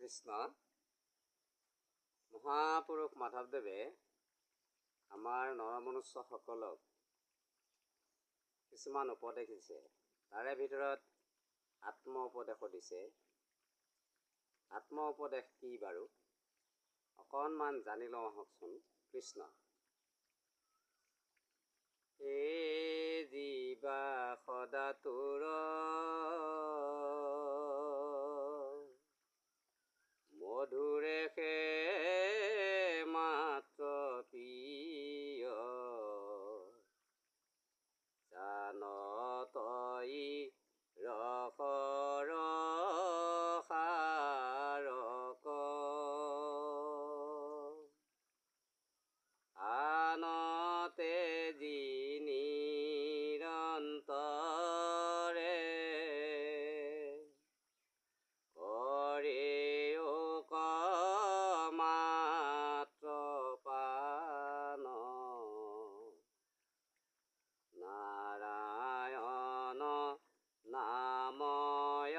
কৃষ্ণ মহাপুৰুষ মাধৱদেৱে আমাৰ নৰমনুষ্যসকলক কিছুমান উপদেশ দিছে। তাৰে ভিতৰত আত্ম উপদেশো দিছে। আত্ম উপদেশ কি বাৰু অকণমান জানি লওঁ আহকচোন। কৃষ্ণ হে জীৱা সদা তোৰ মধুৰেশে মাত্ৰ প্ৰিয় জান তই ৰসৰ সাৰক আনতে যি নিৰন্তৰে মাত্ৰ পান নাৰায়ণ নাময়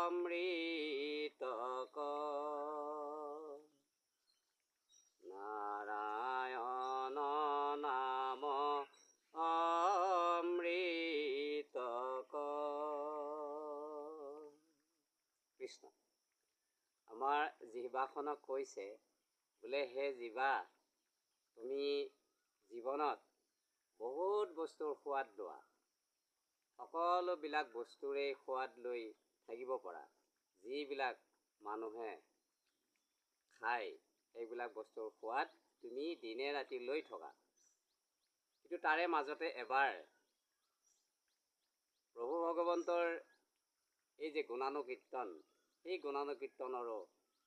অমৃতক নাৰায়ণ নাম অমৃতক। কৃষ্ণ আমাৰ জিহ্বাখনক কৈছে বোলে, হে জিহ্বা, তুমি জীৱনত বহুত বস্তুৰ সোৱাদ লোৱা, সকলোবিলাক বস্তুৰেই সোৱাদ লৈ থাকিব পৰা। যিবিলাক মানুহে খায় সেইবিলাক বস্তুৰ সোৱাদ তুমি দিনে ৰাতি লৈ থকা। কিন্তু তাৰে মাজতে এবাৰ প্ৰভু ভগৱন্তৰ এই যে গুণানুকীৰ্তন, সেই গুণানুকীৰ্তনৰো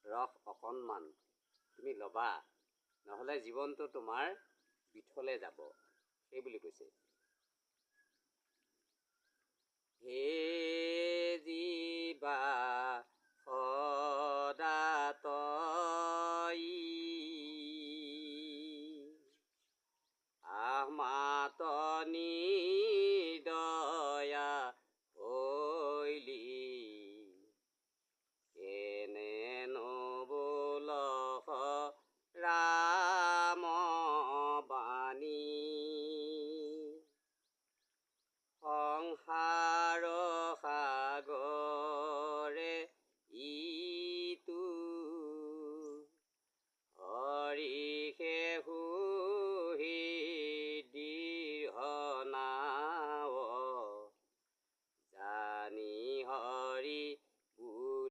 ৰস অকণমান তুমি ল'বা, নহ'লে জীৱনটো তোমাৰ বিথলে যাব, সেই বুলি কৈছে। হে জীৱা